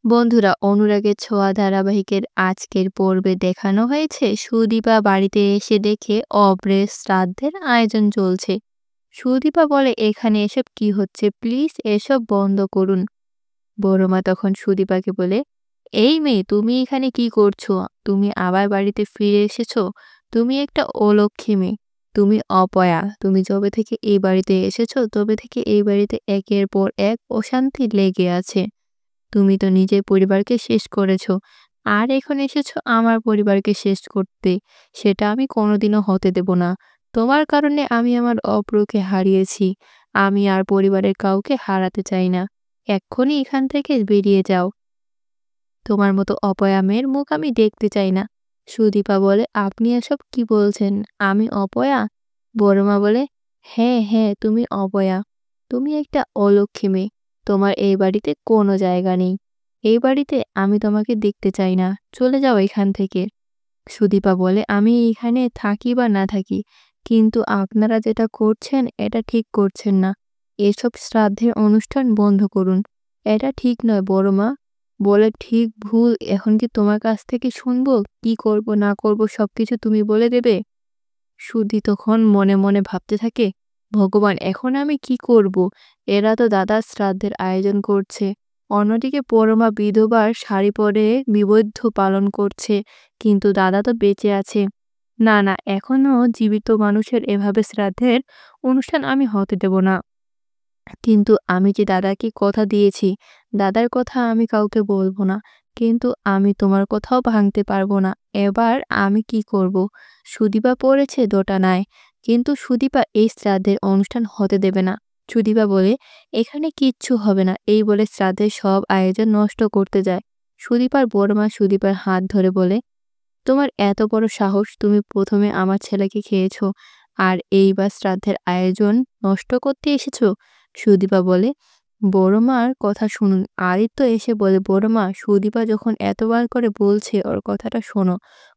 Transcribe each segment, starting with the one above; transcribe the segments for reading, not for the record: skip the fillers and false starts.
বন্ধুরা, অনুরাগের ছোঁয়া ধারাবাহিকের আজকের পর্বে দেখানো হয়েছে সুদীপা বাড়িতে এসে দেখে অব্রের শ্রাদ্ধের আয়োজন চলছে। সুদীপা বলে, এখানে এসব কি হচ্ছে, প্লিজ এসব বন্ধ করুন। বড়মা তখন সুদীপাকে বলে, এই মেয়ে, তুমি এখানে কি করছো? তুমি আবার বাড়িতে ফিরে এসেছো? তুমি একটা অলক্ষী মেয়ে, তুমি অপয়া। তুমি যবে থেকে এই বাড়িতে এসেছো তবে থেকে এই বাড়িতে একের পর এক অশান্তি লেগে আছে। তুমি তো নিজের পরিবারকে শেষ করেছো, আর এখন এসেছো আমার পরিবারকে শেষ করতে। সেটা আমি কোনোদিনও হতে দেব না। তোমার কারণে আমি আমার অপ্রকে হারিয়েছি। আমি আর পরিবারের কাউকে হারাতে চাই না। এক্ষুনি এখান থেকে বেরিয়ে যাও। তোমার মতো অপয়া মেয়ের মুখ আমি দেখতে চাই না। সুদীপা বলে, আপনি এসব কি বলছেন? আমি অপয়া? বড়মা বলে, হ্যাঁ হ্যাঁ, তুমি অপয়া। তুমি একটা অলক্ষী মেয়ে। তোমার এই বাড়িতে কোনো জায়গা নেই। এই বাড়িতে আমি তোমাকে দেখতে চাই না। চলে যাও এখান থেকে। সুদীপা বলে, আমি এখানে থাকি বা না থাকি, কিন্তু আপনারা যেটা করছেন এটা ঠিক করছেন না। এসব শ্রাদ্ধের অনুষ্ঠান বন্ধ করুন। এটা ঠিক নয় বড়মা। বলে, ঠিক ভুল এখন কি তোমার কাছ থেকে শুনবো? কি করব না করব সবকিছু তুমি বলে দেবে? সুধী তখন মনে মনে ভাবতে থাকে, ভগবান, এখন আমি কি করব? এরা তো দাদার শ্রাদ্ধের আয়োজন করছে। অন্যদিকে পরমা বিধবার শাড়ি পরে বিবৈধ পালন করছে, কিন্তু দাদা তো বেঁচে আছে। না না, এখনো জীবিত মানুষের এভাবে শ্রাদ্ধের অনুষ্ঠান আমি হতে দেব না। কিন্তু আমি যে দাদাকে কথা দিয়েছি, দাদার কথা আমি কাউকে বলবো না। কিন্তু আমি তোমার কথাও ভাঙতে পারবো না। এবার আমি কি করব? সুদীপা পড়েছে দোটানায়, কিন্তু সুদীপা এই শ্রাদ্ধের অনুষ্ঠান হতে দেবে না। সুদীপা বলে, এখানে কিচ্ছু হবে না, এই বলে শ্রাদ্ধের সব আয়োজন নষ্ট করতে যায়। সুদীপার বড়মা সুদীপার হাত ধরে বলে, তোমার এত বড় সাহস, তুমি প্রথমে আমার ছেলেকে খেয়েছো, আর এইবার শ্রাদ্ধের আয়োজন নষ্ট করতে এসেছো? সুদীপা বলে, বড়মার কথা শুনুন। আদিত্য এসে বলে, বড়মা, সুদীপা যখন এতবার করে বলছে ওর কথাটা শোনো।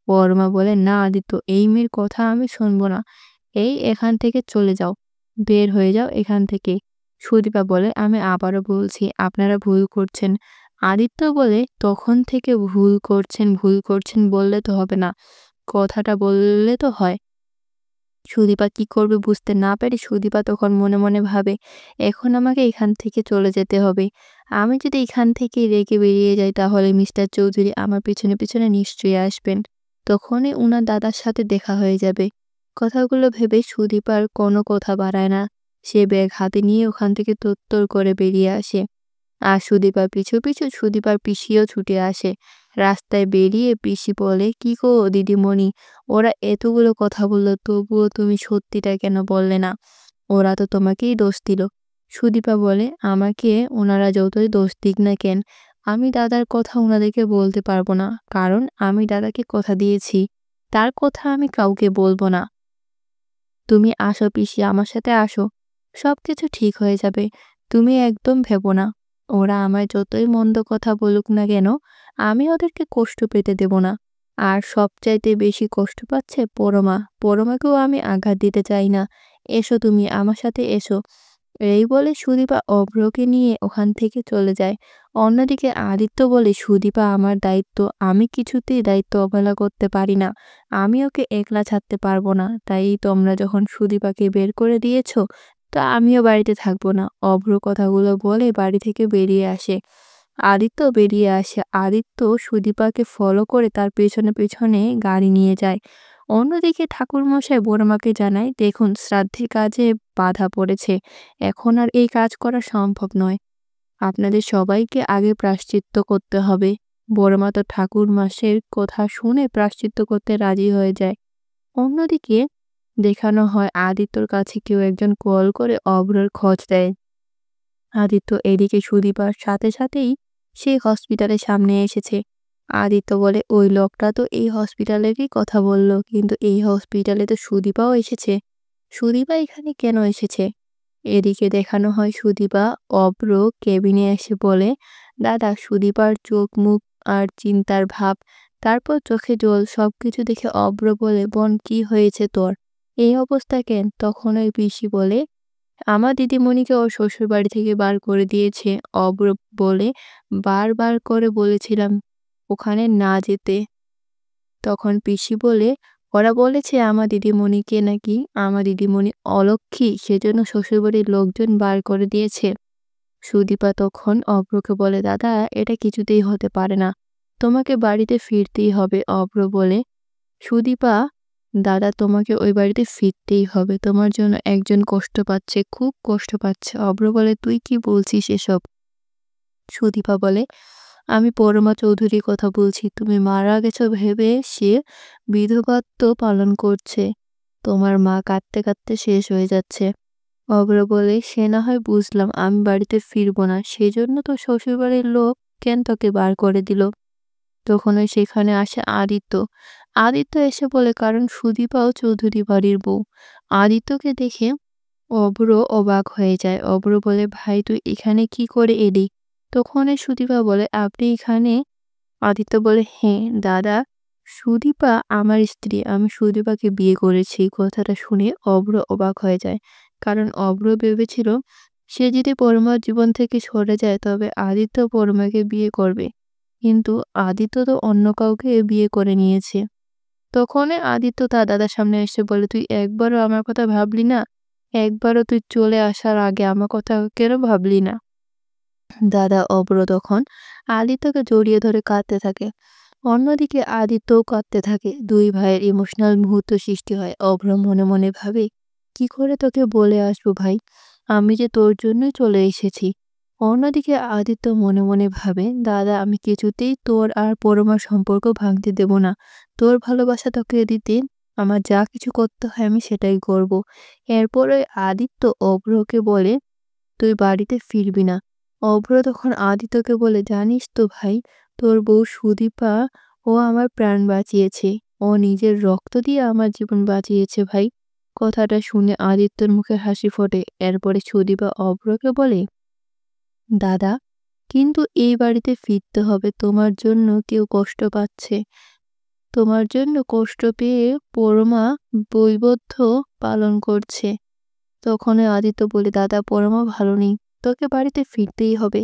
বড়মা বলে, না আদিত্য, এই মেয়ের কথা আমি শুনবো না। এই এখান থেকে চলে যাও, বের হয়ে যাও এখান থেকে। সুদীপা বলে, আমি আবারও বলছি, আপনারা ভুল করছেন। আদিত্য বলে, তখন থেকে ভুল করছেন ভুল করছেন বললে তো হবে না, কথাটা বললে তো হয়। সুদীপা কি করবে বুঝতে না পেরে সুদীপা তখন মনে মনে ভাবে, এখন আমাকে এখান থেকে চলে যেতে হবে। আমি যদি এখান থেকে রেগে বেরিয়ে যাই তাহলে মিস্টার চৌধুরী আমার পিছনে পিছনে নিশ্চয়ই আসবেন। তখনই উনার দাদার সাথে দেখা হয়ে যাবে। কথাগুলো ভেবে সুদীপার কোনো কথা বাড়ায় না। সে ব্যাগ হাতে নিয়ে ওখান থেকে তোত্তর করে বেরিয়ে আসে। আর সুদীপার পিছু পিছু সুদীপার পিসিও ছুটে আসে। রাস্তায় বেরিয়ে পিসি বলে, কি গো দিদিমণি, ওরা এতগুলো কথা বললো তবুও তুমি সত্যিটা কেন বললে না? ওরা তো তোমাকেই দোষ দিল। সুদীপা বলে, আমাকে ওনারা যতই দোষ দিক না কেন, আমি দাদার কথা ওনাদেরকে বলতে পারবো না, কারণ আমি দাদাকে কথা দিয়েছি, তার কথা আমি কাউকে বলবো না। তুমি আসো পিসি, আমার সাথে আসো, সবকিছু ঠিক হয়ে যাবে। তুমি একদম ভেবো না। ওরা আমায় যতই মন্দ কথা বলুক না কেন, আমি ওদেরকে কষ্ট পেতে দেব না। আর সবচাইতে বেশি কষ্ট পাচ্ছে পরমা। পরমাকেও আমি আঘাত দিতে চাই না। এসো, তুমি আমার সাথে এসো। এই বলে সুদীপা অভ্রকে নিয়ে ওখান থেকে চলে যায়। অন্যদিকে আদিত্য বলে, সুদীপা আমার দায়িত্ব, আমি কিছুতেই দায়িত্ব অবহেলা করতে পারি না। আমি ওকে একলা ছাড়তে পারবো না। তাই তোমরা যখন সুদীপাকে বের করে দিয়েছো, তো আমিও বাড়িতে থাকবো না। অভ্র কথাগুলো বলে বাড়ি থেকে বেরিয়ে আসে। আদিত্য বেরিয়ে আসে। আদিত্য সুদীপাকে ফলো করে তার পেছনে পেছনে গাড়ি নিয়ে যায়। অন্যদিকে ঠাকুরমশাই বড়মাকে জানায়, দেখুন, শ্রাদ্ধের কাজে বাধা পড়েছে। এখন আর এই কাজ করা সম্ভব নয়। আপনাদের সবাইকে আগে প্রায়শ্চিত্ত করতে হবে। বড়মা তো ঠাকুরমশাইয়ের কথা শুনে প্রায়শ্চিত্ত করতে রাজি হয়ে যায়। অন্যদিকে দেখানো হয় আদিত্যর কাছে কেউ একজন কল করে অভ্রের খোঁজ দেয়। আদিত্য এদিকে সুদীপার সাথে সাথেই সেই হসপিটালের সামনে এসেছে। আদিত্য বলে, ওই লোকটা তো এই হসপিটালেরই কথা বলল, কিন্তু এই হসপিটালে তো সুদীপাও এসেছে। সুদীপা এখানে কেন এসেছে? এদিকে দেখানো হয় সুদীপা অভ্র কেবিনে এসে বলে, দাদা, সুদীপার চোখ মুখ আর চিন্তার ভাব, তারপর চোখে জল, সবকিছু দেখে অভ্র বলে, বোন, কি হয়েছে তোর? এই অবস্থা কেন? তখন ওই পিসি বলে, আমার দিদিমণিকে ওর শ্বশুরবাড়ি থেকে বার করে দিয়েছে। অভ্র বলে বারবার করে বলেছিলাম ওখানে না যেতে। তখন পিসি বলে, ওরা বলেছে আমার দিদিমণিকে নাকি আমার দিদিমণি অলক্ষী, সেজন্য শ্বশুরবাড়ির লোকজন বার করে দিয়েছে। সুদীপা তখন অভ্রকে বলে, দাদা এটা কিছুতেই হতে পারে না, তোমাকে বাড়িতে ফিরতেই হবে। অভ্র বলে, সুদীপা দাদা তোমাকে ওই বাড়িতে ফিরতেই হবে, তোমার জন্য একজন কষ্ট পাচ্ছে, খুব কষ্ট পাচ্ছে। অভ্র বলে, তুই কি বলছিস এসব? সুদীপা বলে, আমি পরমা চৌধুরীর কথা বলছি, তুমি মারা গেছো ভেবে সে বিধবাত্ব পালন করছে। তোমার মা কাঁদতে কাঁদতে শেষ হয়ে যাচ্ছে। অভ্র বলে, সে না হয় বুঝলাম, আমি বাড়িতে ফিরবো না, সেজন্য তো শ্বশুরবাড়ির লোক কেন তোকে বার করে দিল? তখনই সেখানে আসে আদিত্য। আদিত্য এসে বলে, কারণ সুদীপাও চৌধুরী বাড়ির বউ। আদিত্যকে দেখে অভ্র অবাক হয়ে যায়। অভ্র বলে, ভাই তুই এখানে কি করে এলি? তখনই সুদীপা বলে, আপনি এখানে? আদিত্য বলে, হ্যাঁ দাদা, সুদীপা আমার স্ত্রী, আমি সুদীপাকে বিয়ে করেছি। কথাটা শুনে অভ্র অবাক হয়ে যায়, কারণ অভ্র ভেবেছিল সে যদি পরমার জীবন থেকে সরে যায় তবে আদিত্য পরমাকে বিয়ে করবে, কিন্তু আদিত্য তো অন্য কাউকে বিয়ে করে নিয়েছে। তখনই আদিত্য তার দাদার সামনে এসে বলে, তুই একবারও আমার কথা ভাবলি না? একবারও তুই চলে আসার আগে আমার কথা কেন ভাবলি না? দাদা অভ্র তখন আদিত্যকে জড়িয়ে ধরে কাঁদতে থাকে। অন্যদিকে আদিত্যও কাঁদতে থাকে। দুই ভাইয়ের ইমোশনাল মুহূর্ত সৃষ্টি হয়। অভ্র মনে মনে ভাবে, কি করে তোকে বলে আসবো ভাই, আমি যে তোর জন্যই চলে এসেছি। অন্যদিকে আদিত্য মনে মনে ভাবে, দাদা আমি কিছুতেই তোর আর পরমার সম্পর্ক ভাঙতে দেব না। তোর ভালোবাসা তোকে দিতে আমার যা কিছু করতে হয় আমি সেটাই করব। এরপরে আদিত্য অভ্রকে বলে, তুই বাড়িতে ফিরবি না। অভ্র তখন আদিত্যকে বলে, জানিস তো ভাই, তোর বউ সুদীপা ও আমার প্রাণ বাঁচিয়েছে, ও নিজের রক্ত দিয়ে আমার জীবন বাঁচিয়েছে ভাই। কথাটা শুনে আদিত্যর মুখে হাসি ফোটে। এরপরে সুদীপা অভ্রকে বলে, দাদা কিন্তু এই বাড়িতে ফিরতে হবে, তোমার জন্য কেউ কষ্ট পাচ্ছে, তোমার জন্য কষ্ট পেয়ে পরমা বৈবদ্ধ পালন করছে। তখন আদিত্য বলে, দাদা পরমা ভালো নেই, তোকে বাড়িতে ফিরতেই হবে।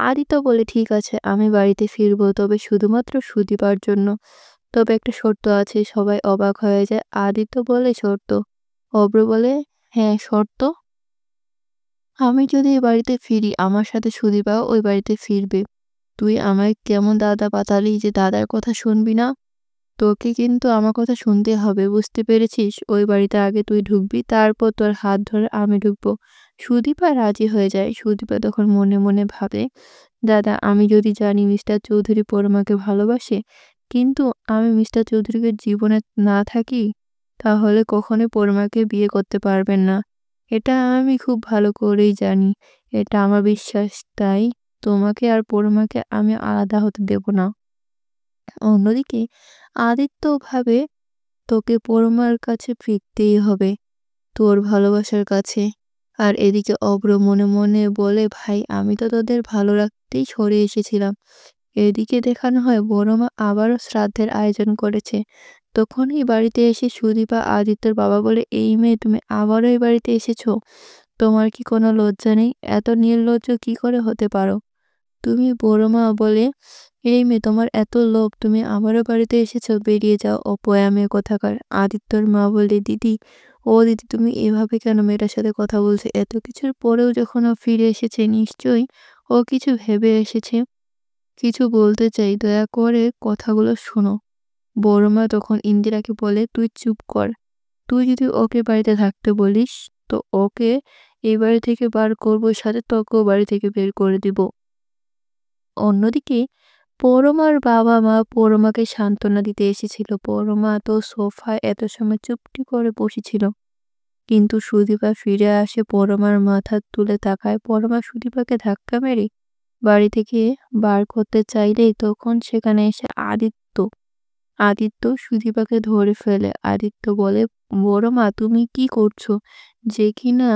আদিত্য বলে, ঠিক আছে আমি বাড়িতে ফিরবো, তবে শুধুমাত্র সুদীপার জন্য। তবে একটা শর্ত আছে। সবাই অবাক হয়ে যায়। আদিত্য বলে, শর্ত? অভ্র বলে, হ্যাঁ শর্ত। আমি যদি এই বাড়িতে ফিরি আমার সাথে সুদীপাও ওই বাড়িতে ফিরবে। তুই আমায় কেমন দাদা পাতালি যে দাদার কথা শুনবি না? তোকে কিন্তু আমার কথা শুনতে হবে, বুঝতে পেরেছিস? ওই বাড়িতে আগে তুই ঢুকবি, তারপর তোর হাত ধরে আমি ঢুকবো। সুদীপা রাজি হয়ে যায়। সুদীপা তখন মনে মনে ভাবে, দাদা আমি যদি জানি মিস্টার চৌধুরী পরমাকে ভালোবাসে, কিন্তু আমি মিস্টার চৌধুরীকে জীবনে না থাকি, তাহলে কখনোই পরমাকে বিয়ে করতে পারবেন না। এটা আমি খুব ভালো করেই জানি, এটা আমার বিশ্বাস। তাই তোমাকে আর পরমাকে আমি আলাদা হতে দেব না। অন্যদিকে আদিত্য ভাবে, তোকে পরমার কাছে ফিরতেই হবে, তোর ভালোবাসার কাছে। আর এদিকে অভ্র মনে মনে বলে, ভাই আমি তো তোদের ভালো রাখতেই সরে এসেছিলাম। এদিকে দেখানো হয় বড়মা আবারও শ্রাদ্ধের আয়োজন করেছে। তখনই বাড়িতে এসে সুদীপা আদিত্যর বাবা বলে, এই মেয়ে তুমি আবারও এই বাড়িতে এসেছো, তোমার কি কোনো লজ্জা নেই? এত নির্লজ্জ কি করে হতে পারো তুমি? বড়মা বলে, এই মেয়ে তোমার এত লোভ, তুমি আমারও বাড়িতে এসেছো, বেরিয়ে যাও অপয়া মেয়ে কোথাকার। আদিত্যর মা বলে, দিদি ও দিদি তুমি এভাবে কেন মেয়েটার সাথে কথা বলছো? এত কিছুর পরেও যখন ও ফিরে এসেছে নিশ্চয়ই ও কিছু ভেবে এসেছে। কিছু বলতে চাই, দয়া করে কথাগুলো শোনো। বড়মা তখন ইন্দিরাকে বলে, তুই চুপ কর, তুই যদি ওকে বাড়িতে থাকতে বলিস তো ওকে এই বাড়ি থেকে বার করবো, সাথে তোকেও বাড়ি থেকে বের করে দিব। অন্যদিকে পরমার বাবা মা পরমাকে সান্ত্বনা দিতে এসেছিল। পরমা তো সোফায় এত সময় চুপটি করে বসেছিল, কিন্তু সুদীপা ফিরে আসে, পরমার মাথা তুলে তাকায়। পরমা সুদীপাকে ধাক্কা মেরে বাড়ি থেকে বার করতে চাইলেই তখন সেখানে এসে আদিত্য। আদিত্য সুদীপাকে ধরে ফেলে। আদিত্য বলে, বড়মা তুমি কি করছো? যে কিনা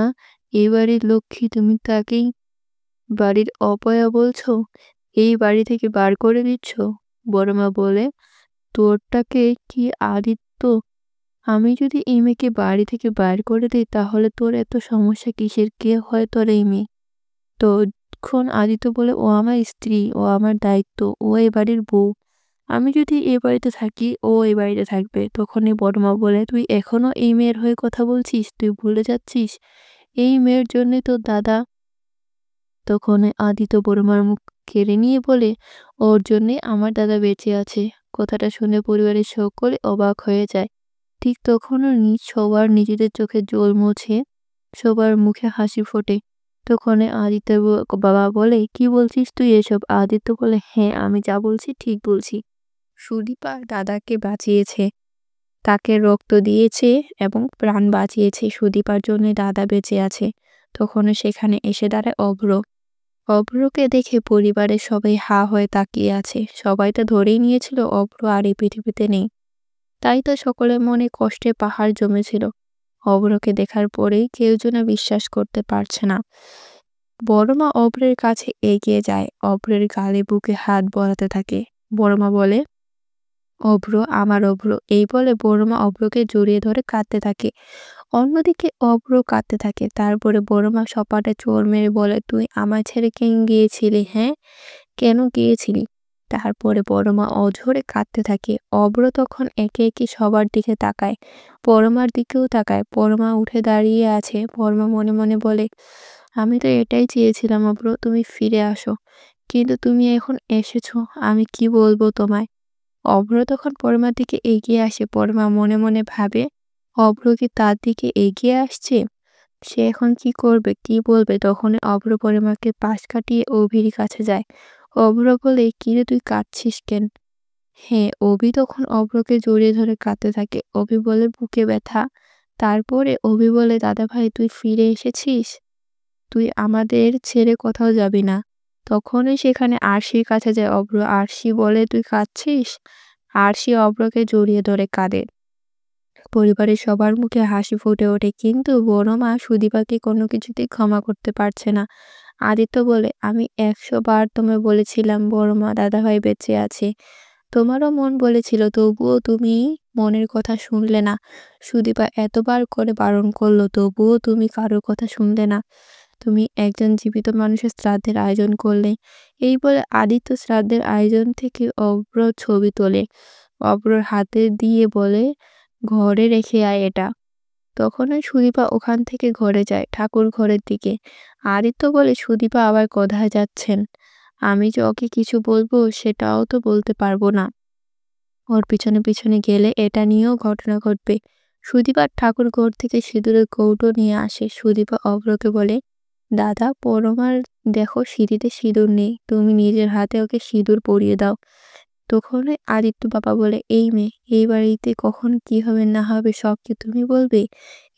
এই বাড়ির লক্ষ্মী তুমি তাকেই বাড়ির অপয়া বলছো, এই বাড়ি থেকে বার করে দিচ্ছ? বড়মা বলে, তোরটাকে কি আদিত্য, আমি যদি এই মেয়েকে বাড়ি থেকে বাইর করে দেই তাহলে তোর এত সমস্যা কিসের? কে হয় তোর এই মেয়ে? তখন আদিত্য বলে, "ও আমার স্ত্রী, ও আমার দায়িত্ব, ও এ বাড়ির বউ। আমি যদি এ বাড়িতে থাকি, ও এ বাড়িতে থাকবে।" তখনই বড় মা বলে, "তুই এখনো এই মেয়ের হয়ে কথা বলছিস? তুই ভুলে যাচ্ছিস? এই মেয়ের জন্যই তোর দাদা।" তখন আদিত্য বড় মার মুখ কেড়ে নিয়ে বলে, "ওর জন্যই আমার দাদা বেঁচে আছে।" কথাটা শুনে পরিবারের সকলে অবাক হয়ে যায়। ঠিক তখনও সবার নিজেদের চোখে জল মুছে সবার মুখে হাসি ফোটে। তখন আদিত্য বাবা বলে, "কি বলছিস তুই এসব?" আদিত্য বলে, "হ্যাঁ, আমি যা বলছি ঠিক বলছি। সুদীপা দাদাকে বাঁচিয়েছে, তাকে রক্ত দিয়েছে এবং প্রাণ বাঁচিয়েছে। সুদীপার জন্য দাদা বেঁচে আছে।" তখন সেখানে এসে দাঁড়ায় অভ্র। অভ্রকে দেখে পরিবারের সবাই হা হয়ে তাকিয়ে আছে। সবাই তো ধরেই নিয়েছিল অভ্র আর এই পৃথিবীতে নেই। তাই তো সকলের মনে কষ্টের পাহাড় জমেছিল। অভ্রকে দেখার পরেই কেউ যেন বিশ্বাস করতে পারছে না। বড়মা অভ্রের কাছে এগিয়ে যায়, অভ্রের গালে বুকে হাত বলাতে থাকে। বড়মা বলে, "অভ্র, আমার অভ্র।" এই বলে বড়মা অভ্রকে জড়িয়ে ধরে কাঁদতে থাকে। অন্যদিকে অভ্র কাঁদতে থাকে। তারপরে বড়মা সপাটে চোর মেরে বলে, "তুই আমার ছেড়ে কেন গিয়েছিলি? হ্যাঁ, কেন গিয়েছিলি?" তারপরে বড়মা অঝরে কাঁদতে থাকে। অভ্র তখন একে একে সবার দিকে তাকায়, বড়মার দিকেও তাকায়। বড়মা উঠে দাঁড়িয়ে আছে। বড়মা মনে মনে বলে, "আমি তো এটাই চেয়েছিলাম অভ্র, তুমি ফিরে আসো। কিন্তু তুমি এখন এসেছো, আমি কি বলবো তোমায়?" অভ্র তখন পরমার দিকে এগিয়ে আসে। পরমা মনে মনে ভাবে, অভ্র কি তার দিকে এগিয়ে আসছে? সে এখন কি করবে, কি বলবে? তখন অভ্র পরমাকে পাশ কাটিয়ে অভির কাছে যায়। অভ্র বলে, "কিরে, তুই কাঁদছিস কেন?" হ্যাঁ, অভি তখন অভ্রকে জড়িয়ে ধরে কাঁদতে থাকে। অভি বলে, "বুকে ব্যথা।" তারপরে অভি বলে, "দাদা ভাই, তুই ফিরে এসেছিস? তুই আমাদের ছেড়ে কোথাও যাবি না।" তখনই সেখানে আরশির কাছে যায় অভ্র। আরশি বলে, "তুই কাঁদছিস?" আরশি অভ্রকে জড়িয়ে ধরে কাঁদে। পরিবারের সবার মুখে হাসি ফুটে ওঠে, কিন্তু বড় মা সুদীপাকে কোনো কিছুতেই ক্ষমা করতে পারছে না। আদিত্য বলে, "আমি ১০০ বার তোমায় বলেছিলাম বড় মা, দাদাভাই বেঁচে আছে। তোমারও মন বলেছিল, তবুও তুমি মনের কথা শুনলে না। সুদীপা এতবার করে বারণ করলো, তবুও তুমি কারোর কথা শুনলে না। তুমি একজন জীবিত মানুষের শ্রাদ্ধের আয়োজন করলে।" এই বলে আদিত্য শ্রাদ্ধের আয়োজন থেকে অভ্র ছবি তোলে, অভ্রর হাতে দিয়ে বলে, "ঘরে রেখে আয় এটা।" তখনই সুদীপা ওখান থেকে ঘরে যায়, ঠাকুর ঘরের দিকে। আদিত্য বলে, "সুদীপা আবার কোথায় যাচ্ছেন? আমি যে ওকে কিছু বলবো সেটাও তো বলতে পারবো না। ওর পিছনে পিছনে গেলে এটা নিয়েও ঘটনা ঘটবে।" সুদীপা ঠাকুর ঘর থেকে সিঁদুরের কৌটো নিয়ে আসে। সুদীপা অভ্রকে বলে, "দাদা, পরমার দেখো সিঁড়িতে সিঁদুর নেই, তুমি নিজের হাতে ওকে সিঁদুর পরিয়ে দাও।" তখনই আদিত্য বাবা বলে, "এই মেয়ে, এই বাড়িতে কখন কি হবে না হবে সব কি তুমি বলবে?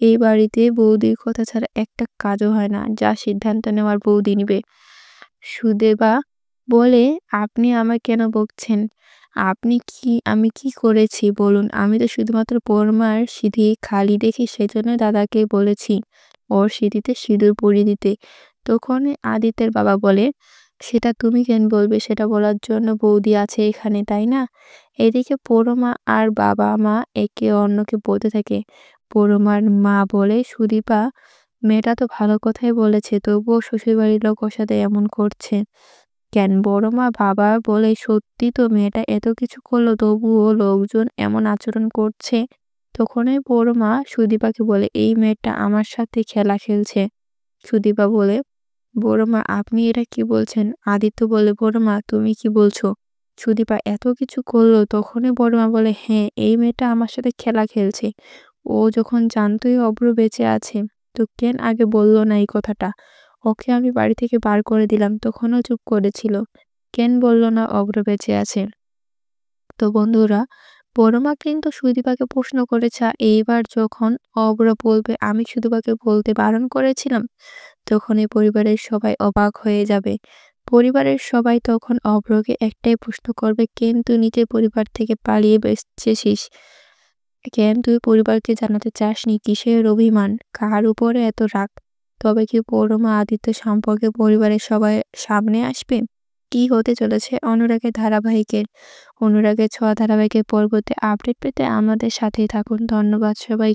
এই বাড়িতে বৌদির কথা ছাড়া একটা কাজও হয় না, যা সিদ্ধান্ত নেওয়ার বৌদি নিবে।" সুদেবা বলে, "আপনি আমায় কেন বকছেন? আমি কি করেছি বলুন? আমি তো শুধুমাত্র পরমার সিঁথি খালি দেখি সেজন্য দাদাকে বলেছি ওর সিঁথিতে সিঁদুর পরিয়ে দিতে।" তখন আদিত্যের বাবা বলে, "সেটা তুমি কেন বলবে? সেটা বলার জন্য বৌদি আছে এখানে, তাই না?" এদিকে পরমা আর বাবা-মা একে অন্যকে বলতে থাকে। পরমার মা বলে, "সুদীপা মেয়েটা তো ভালো কথাই বলেছে, তবুও শ্বশুরবাড়ির লোক ওর সাথে এমন করছে কেন?" বড়মা বাবা বলে, "সত্যি তো, মেয়েটা এত কিছু করলো তবুও লোকজন এমন আচরণ করছে।" তখনই বড়মা সুদীপাকে বলে, "এই মেয়েটা আমার সাথে খেলা খেলছে।" সুদীপা বলে, "বড়মা, আপনি এটা কি বলছেন?" আদিত্য বলে, "বড়মা, তুমি কি বলছো? সুদীপা এত কিছু করলো?" তখনই বড়মা বলে, "হ্যাঁ, এই মেয়েটা আমার সাথে খেলা খেলছে। ও যখন জানতোই অভ্র বেঁচে আছে, তো কেন আগে বললো না এই কথাটা? ওকে আমি বাড়ি থেকে বার করে দিলাম, তখনও চুপ করেছিল। কেন বলল না অভ্র বেঁচে আছে?" তো বন্ধুরা, বড়মা কিন্তু সুদীপাকে প্রশ্ন করেছে, এইবার যখন অভ্র বলবে আমি সুদীপাকে বলতে বারণ করেছিলাম, তখন এই পরিবারের সবাই অবাক হয়ে যাবে। পরিবারের সবাই তখন অভ্রকে একটাই প্রশ্ন করবে, "কেন তুই নিজের পরিবার থেকে পালিয়ে বেঁচেছিস? কেন তুই পরিবারকে জানাতে চাসনি? কিসের অভিমান? কার উপরে এত রাগ?" তবে কি পরমা আদিত্য সম্পর্কে পরিবারের সবাই সামনে আসবে? কি হতে চলেছে অনুরাগের ছোঁয়া ধারাবাহিকের পরবর্তী আপডেট পেতে আমাদের সাথেই থাকুন। ধন্যবাদ সবাই।